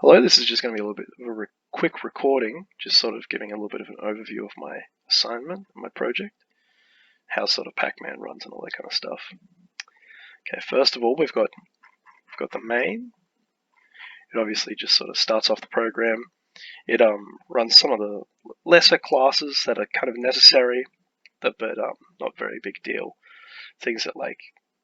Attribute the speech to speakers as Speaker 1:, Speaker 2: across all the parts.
Speaker 1: Hello, this is just going to be a little bit of a quick recording, just sort of giving a little bit of an overview of my assignment, my project, how sort of Pacman runs and all that kind of stuff. Okay, first of all, we've got the main. It obviously just sort of starts off the program. It runs some of the lesser classes that are kind of necessary, but not very big deal. Things that like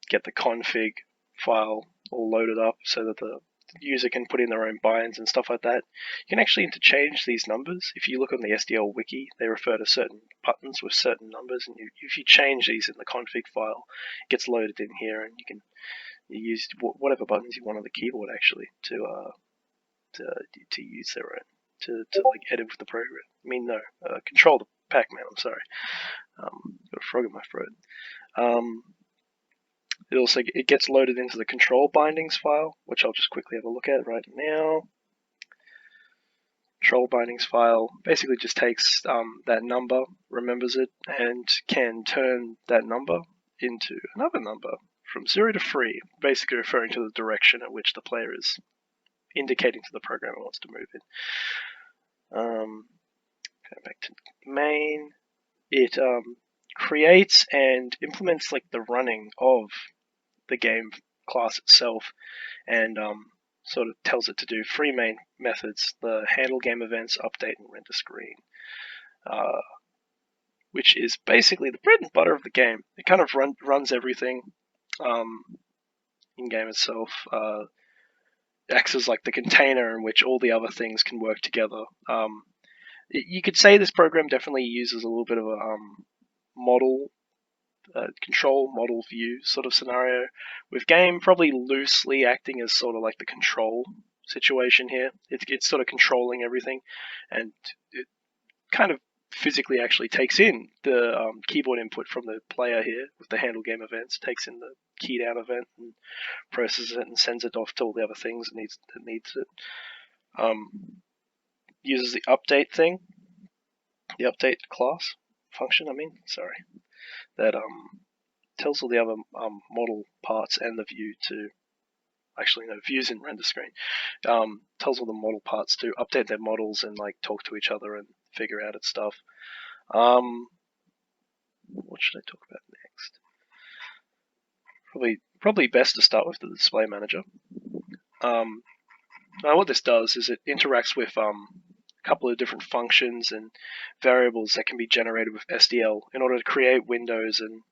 Speaker 1: get the config file all loaded up so that the user can put in their own binds and stuff like that. You can actually interchange these numbers. If you look on the SDL wiki, they refer to certain buttons with certain numbers, and if you change these in the config file, it gets loaded in here, and you can use whatever buttons you want on the keyboard actually to use their own to like edit with the program. Control the Pacman. I'm sorry, got a frog in my throat. It gets loaded into the control bindings file, which I'll just quickly have a look at right now. Control bindings file basically just takes that number, remembers it, and can turn that number into another number from 0 to 3, basically referring to the direction at which the player is indicating to the program it wants to move in. Going back to main, it creates and implements like the running of the game class itself, and sort of tells it to do three main methods: the handle game events, update, and render screen, which is basically the bread and butter of the game. It kind of runs everything in game itself. Acts as like the container in which all the other things can work together. You could say this program definitely uses a little bit of a model control model view sort of scenario, with game probably loosely acting as sort of like the control situation here. It's sort of controlling everything, and it kind of physically actually takes in the keyboard input from the player here with the handle game events, takes in the key down event and processes it and sends it off to all the other things it needs it. Uses the update thing, the update class function, that tells all the other model parts and the view to views in render screen. Tells all the model parts to update their models and like talk to each other and figure out its stuff. What should I talk about next? Probably best to start with the display manager. Now what this does is it interacts with a couple of different functions and variables that can be generated with SDL in order to create windows and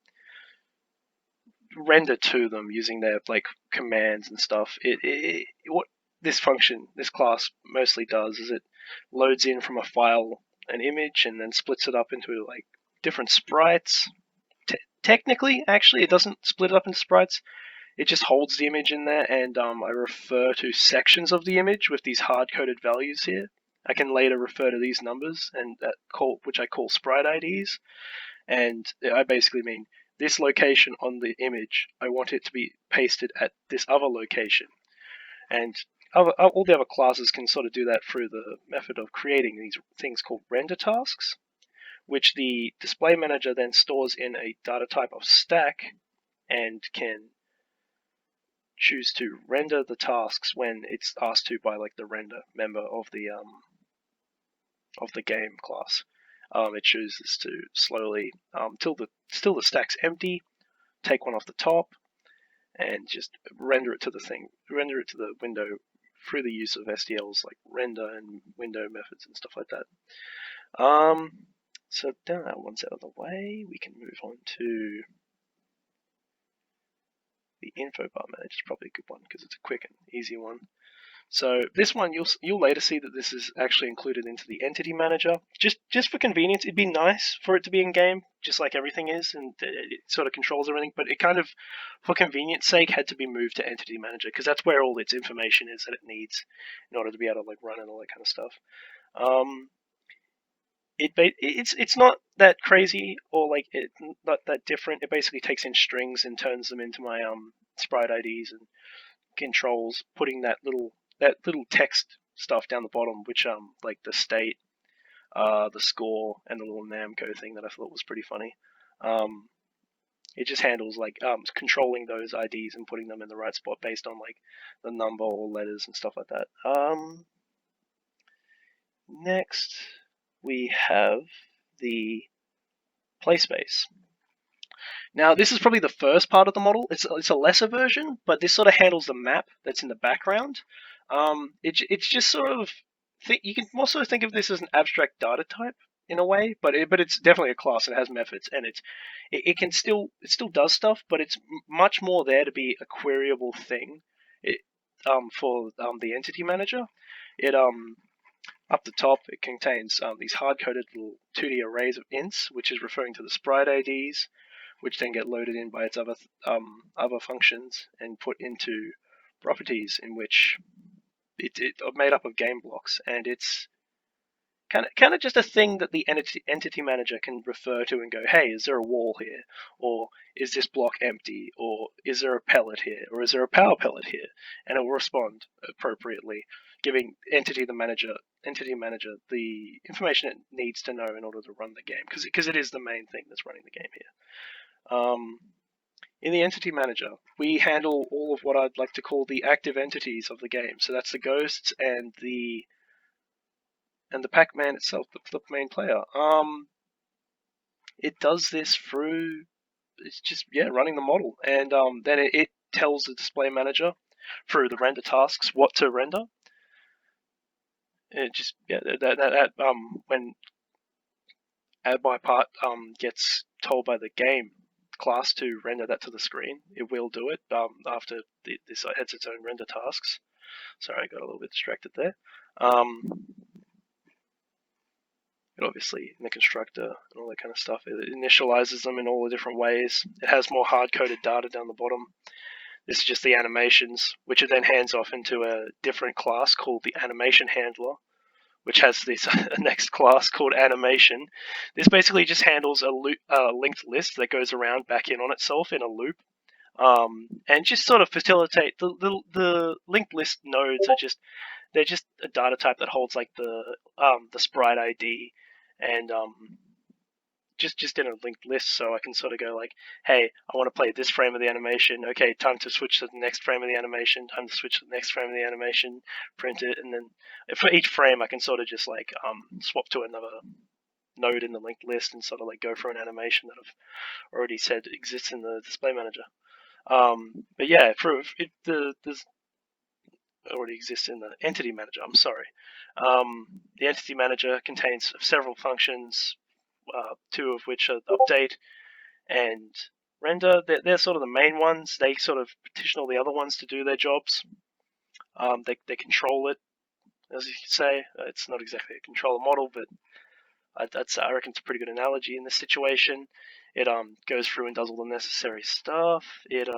Speaker 1: render to them using their like commands and stuff. What this class mostly does is it loads in from a file an image and then splits it up into like different sprites. Technically, actually, it doesn't split it up into sprites. It just holds the image in there, and I refer to sections of the image with these hard-coded values here. I can later refer to these numbers and which I call sprite IDs, and I basically mean this location on the image, I want it to be pasted at this other location. And all the other classes can sort of do that through the method of creating these things called render tasks, which the display manager then stores in a data type of stack and can choose to render the tasks when it's asked to by like the render member of the game class. It chooses to slowly till the stack's empty, take one off the top, and just render it to the window through the use of SDL's like render and window methods and stuff like that. So now that one's out of the way, we can move on to the info bar manager. Is probably a good one because it's a quick and easy one. So this one, you'll later see that this is actually included into the entity manager. Just for convenience, it'd be nice for it to be in game, just like everything is, and it sort of controls everything. But it kind of, for convenience sake, had to be moved to entity manager because that's where all its information is that it needs in order to be able to like run and all that kind of stuff. It's not that crazy or like not that different. It basically takes in strings and turns them into my sprite IDs and controls, putting that little text stuff down the bottom, which like the state, the score, and the little Namco thing that I thought was pretty funny. It just handles like controlling those IDs and putting them in the right spot based on like the number or letters and stuff like that. next we have the play space. Now, this is probably the first part of the model. It's a lesser version, but this sort of handles the map that's in the background. It's just sort of you can also think of this as an abstract data type in a way, but it's definitely a class and it has methods, and it can still does stuff, but it's much more there to be a queryable thing. It, for the entity manager, it up the top, it contains these hard-coded little 2D arrays of ints, which is referring to the sprite IDs, which then get loaded in by its other functions and put into properties in which it are made up of game blocks, and it's kind of just a thing that the entity manager can refer to and go, hey, is there a wall here, or is this block empty, or is there a pellet here, or is there a power pellet here, and it will respond appropriately, giving entity manager the information it needs to know in order to run the game, because it is the main thing that's running the game here. In the entity manager, we handle all of what I'd like to call the active entities of the game. So that's the ghosts and the Pacman itself, the main player. It does this through it's just running the model, and then it tells the display manager through the render tasks what to render. It just when add by part gets told by the game class to render that to the screen, it will do it after this has its own render tasks. Sorry, I got a little bit distracted there. It obviously, in the constructor and all that kind of stuff, it initializes them in all the different ways. It has more hard-coded data down the bottom. This is just the animations, which it then hands off into a different class called the animation handler, which has this next class called animation. This basically just handles a linked list that goes around back in on itself in a loop. And just sort of facilitate the linked list nodes they're just a data type that holds like the sprite ID and just in a linked list, so I can sort of go like, hey, I want to play this frame of the animation. Okay, time to switch to the next frame of the animation. Time to switch to the next frame of the animation. Print it, and then for each frame, I can sort of just like swap to another node in the linked list and sort of like go for an animation that I've already said exists in the display manager. But yeah, there's already exists in the entity manager. I'm sorry. The entity manager contains several functions, two of which are update and render. They're sort of the main ones. They sort of petition all the other ones to do their jobs. They control it, as you could say. It's not exactly a controller model, but I reckon it's a pretty good analogy in this situation. It goes through and does all the necessary stuff. It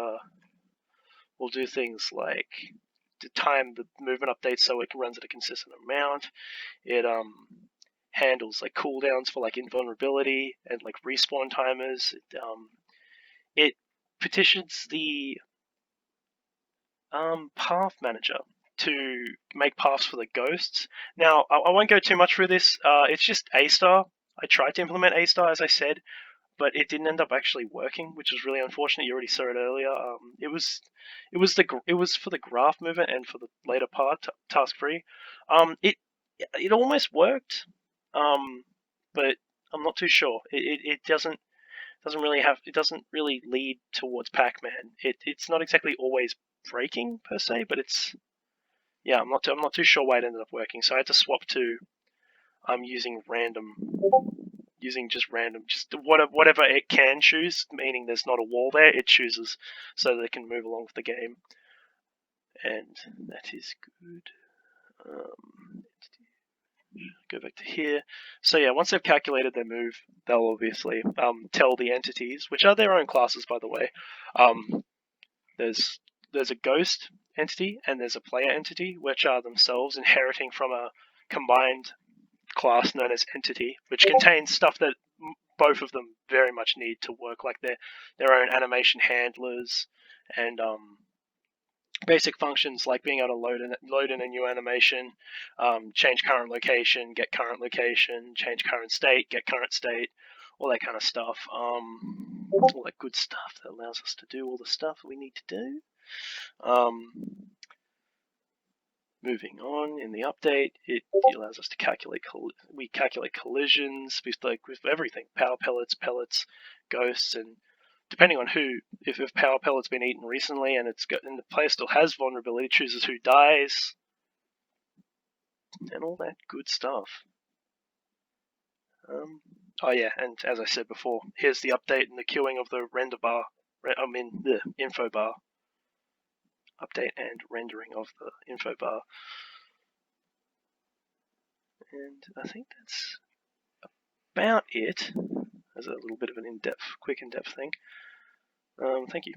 Speaker 1: will do things like to time the movement updates so it runs at a consistent amount. It handles like cooldowns for like invulnerability and like respawn timers. It petitions the path manager to make paths for the ghosts. Now, I won't go too much through this. It's just A star. I tried to implement A star, as I said, but it didn't end up actually working, which was really unfortunate. You already saw it earlier. It was for the graph movement and for the later part, task 3. It almost worked, but I'm not too sure. It doesn't really lead towards Pacman. It's not exactly always breaking per se, but I'm not too sure why it ended up working. So I had to swap to just whatever it can choose, meaning there's not a wall there, it chooses so that it can move along with the game, and that is good. Go back to here. So yeah, once they've calculated their move, they'll obviously tell the entities, which are their own classes, by the way. There's a ghost entity and there's a player entity, which are themselves inheriting from a combined class known as entity, which contains stuff that both of them very much need to work, like their own animation handlers and basic functions like being able to load in a new animation, change current location, get current location, change current state, get current state, all that kind of stuff. All that good stuff that allows us to do all the stuff we need to do. Moving on, in the update, it allows us to calculate. We calculate collisions with everything: power pellets, ghosts, and depending on who. If power pellet's been eaten recently and the player still has vulnerability, chooses who dies, and all that good stuff. Oh yeah, and as I said before, here's the update and the queuing of the render bar. The info bar. Update and rendering of the info bar. And I think that's about it. As a little bit of an quick in-depth thing. Thank you.